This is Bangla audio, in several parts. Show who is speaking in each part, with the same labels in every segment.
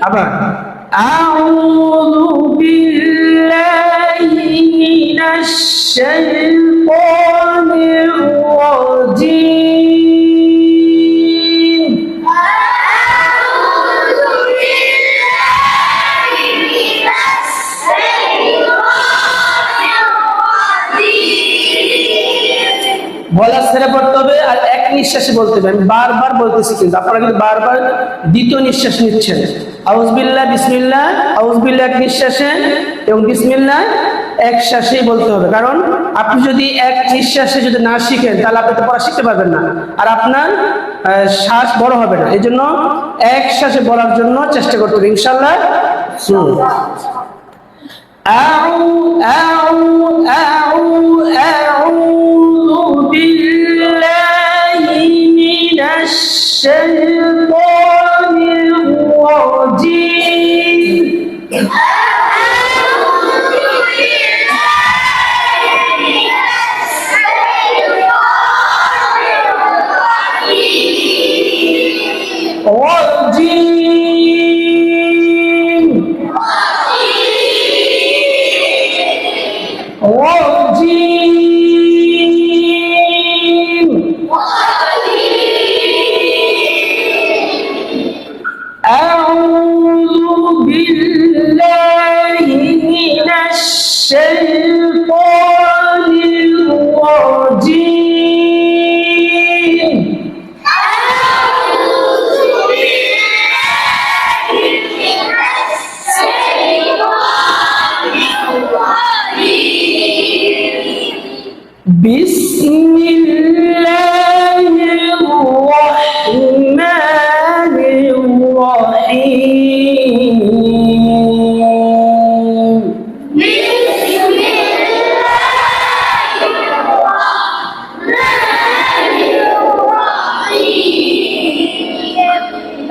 Speaker 1: আবার আউযু বিল্লাহি মিনাশ শাইতানির রাজীম।
Speaker 2: আউযু বিল্লাহি মিনাশ শাইতানির রাজীম।
Speaker 1: বলা ছেড়ে পড়তে হবে আর এক নিঃশ্বাসে বলতে হবে। আমি বারবার বলতেছি, কিন্তু আপনারা কিন্তু বারবার দ্বিতীয় নিঃশ্বাস নিচ্ছেন। আউযুবিল্লাহ, বিসমিল্লাহ, আউযুবিল্লাহ এক নিঃশ্বাসে এবং বিসমিল্লাহ এক শ্বাসেই বলতে হবে। কারণ আপনি যদি এক নিঃশ্বাসে যদি না শিখেন তাহলে আপনি তো পড়া শিখতে পারবেন না, আর আপনার শ্বাস বড় হবে না। এই জন্য এক শ্বাসে বলার জন্য চেষ্টা করতে হবে ইনশাআল্লাহ। আউযু বিল্লাহি মিনাশ শাইতানির রাজীম।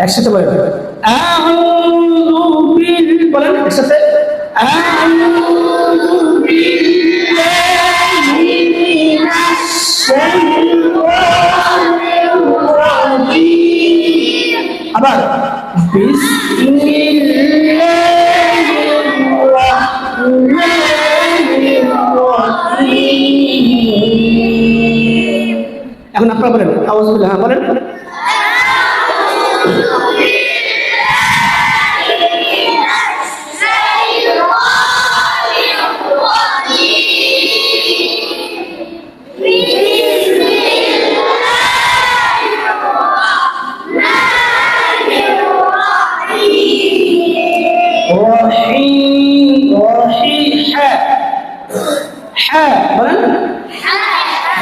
Speaker 1: একসাথে বলেন আউযু বিল, বলেন একসাথে আউযু বিল্লাহি মিনাশ শাইতানির রাজীম। আবার বিসমিল্লাহির রাহমানির রাহিম। এখন আপনারা বলেন আউযু বিল্লাহ, বলেন বলেন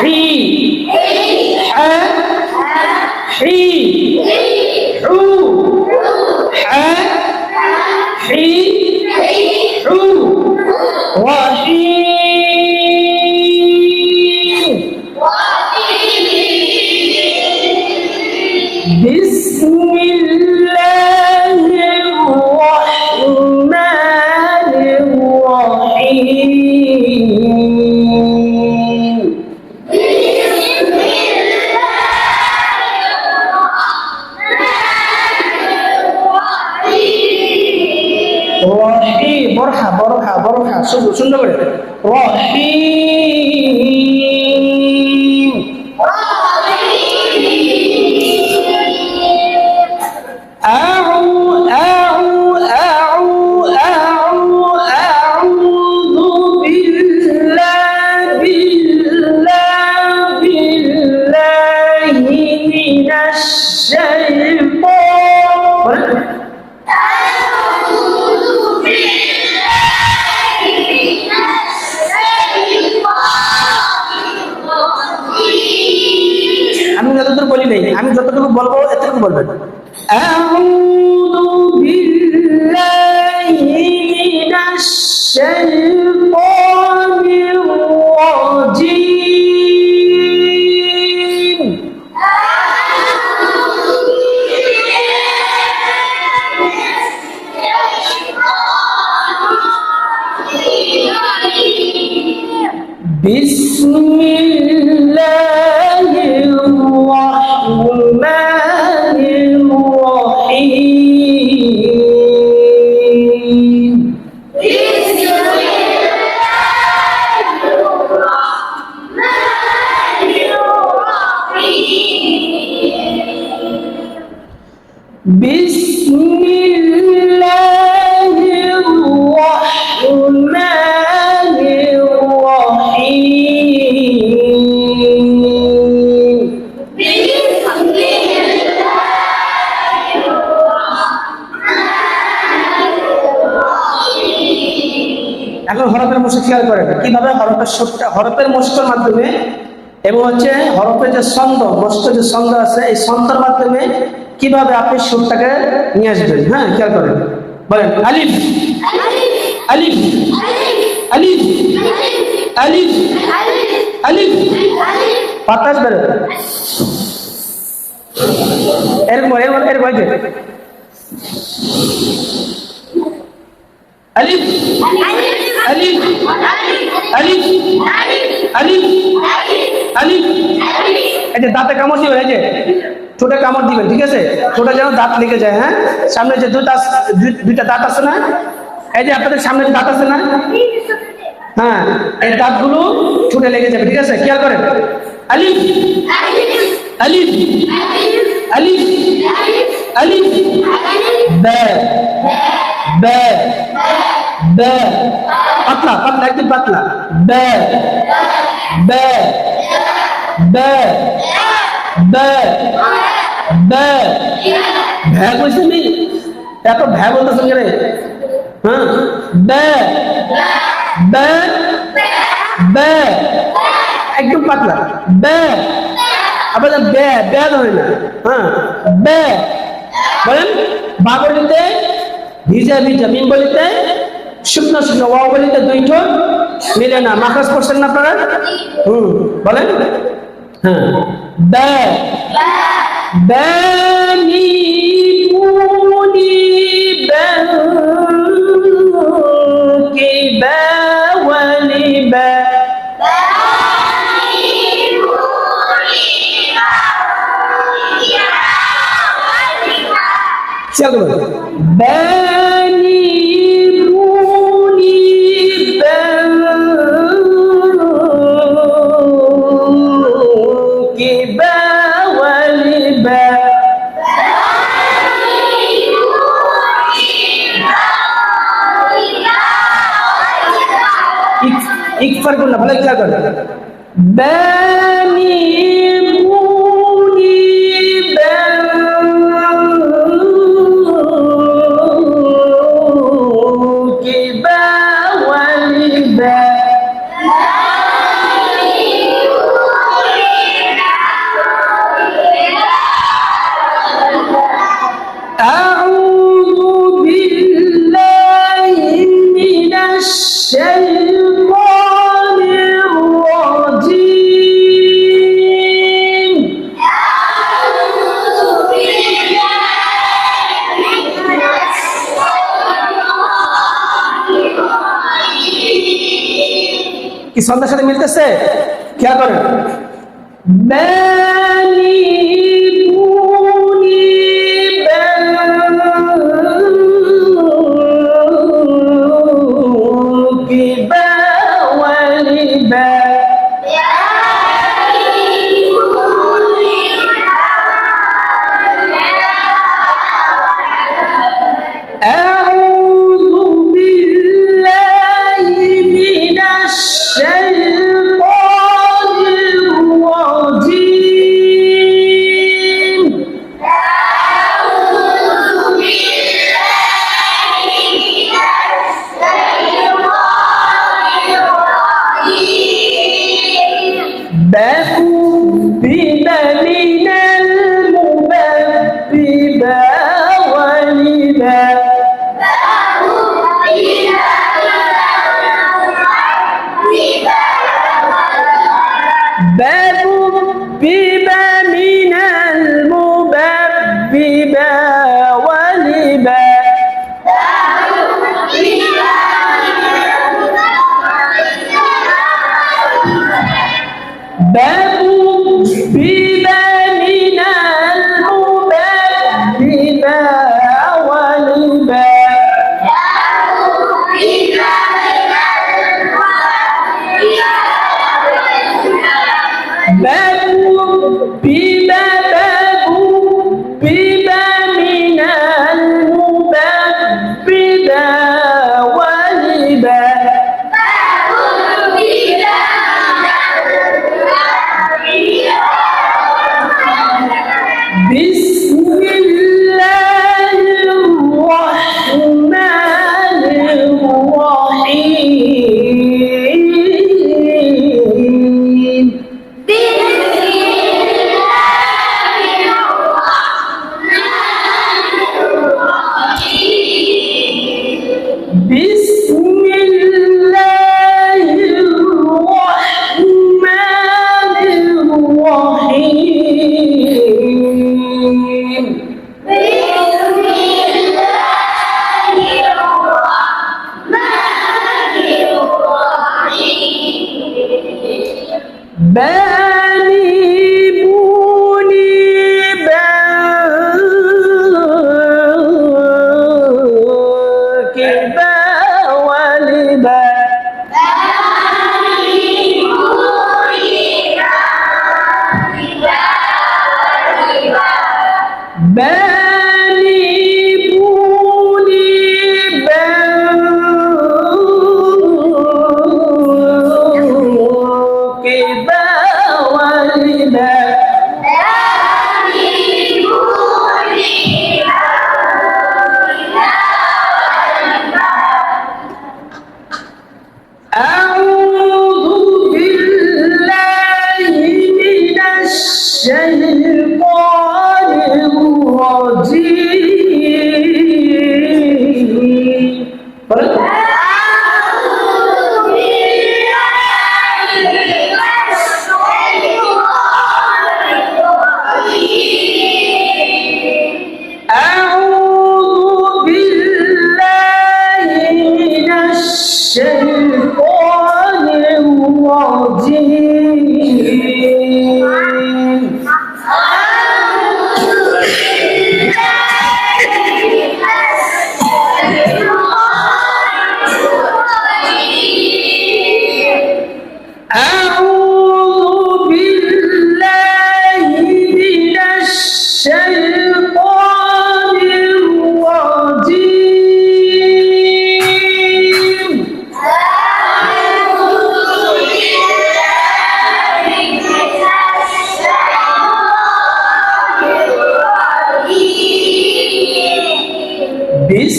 Speaker 1: হি হা হি হু হা হি হু রহিম। বিসমিল্লাহির রাহমানির রাহিম। রহিম, বড়হা বড়হা বড়হা, সুন্দর করে রহিম। আউযু বিল্লাহি মিনাশ শাইতানির। আমি যতটুকু বলি নাই, আমি যতটুকু বলবো এতটুকু বলবেন। আউযু বিল্লাহি মিনাশ শাইতানির রাজীম। বিসমিল্লাহির রাহমানির রাহিম। বিসমিল্লাহির রহমানির রহিম। এখন হরফের মশক খেয়াল করেন কিভাবে হরফের মশকের মাধ্যমে এবং হচ্ছে হরফের যে ছন্দ মস্ত যে ছন্দ আছে এই ছন্দের মাধ্যমে কিভাবে আপনি সুরটাকে নিয়ে আসবেন। হ্যাঁ খেয়াল করেন, বলেন আলিফ আলিফ আলিফ আলিফ আলিফ বাতাস বের এরকম এরকম এরকম আলিফ আলিফ আলিফ আলিফ আলিফ। এই যে দাঁতে কামড় দিবেন, এই যে ঠোঁটে কামড় দিবেন, ঠিক আছে? ঠোঁটে যেন দাঁত লেগে যায়। হ্যাঁ, সামনে যে দুইটা দাঁত আছে না, এই যে আপনাদের সামনে যে দাঁত আছে না, হ্যাঁ এই দাঁতগুলো ঠোঁটে লেগে যাবে, ঠিক আছে? খেয়াল করেন আলিফ আলিফ আলিফ আলিফ বে বে বে পাতলা পাতলা একদম পাতলা বে বে বে বে বে ভ্যা কইছে নি এত ভ্যা বলতেছেন রে? হ্যাঁ বে বে বে একদম পাতলা বে আবার বে বে ধরে না। হ্যাঁ বে বলেন বা বলিতে ভিজা ভিজা, মিম বলিতে শুকনো শুকনো, ওয়াও বলিতে দুই ঠোঁট মিলে না। মাখরাজ করছেন না আপনারা? বলেন হ্যাঁ বে বেনি বুনি বেকি বেওয়ালি বে চলো বেনি বুনি বেকি বেওয়ালি বে ইকফার করলে ভালো খেয়াল করে বেনি বুনি বেকি বেওয়ালি বে أعوذ بالله من الشيطان الرجيم কি ছন্দের সাথে মিলতেছে? খেয়াল করেন বেনি বুনি বেকি বেওয়ালি বে أعوذ بالله من الشيطان الرجيم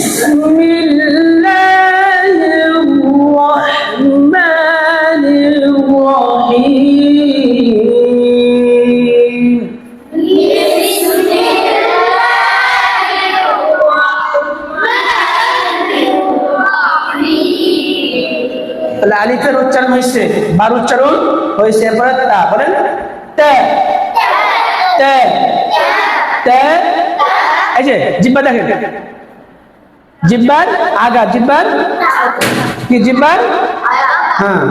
Speaker 1: বিসমিল্লাহির রহমানির রহিম। তাহলে আলিফের উচ্চারণ হয়েছে, বার উচ্চারণ হয়েছে। এরপরে তা বলেন, তে তে তে। এই যে জিব্বা দেখেন, জিব্বার আগা, জিব্বার কি, জিব্বার হ্যাঁ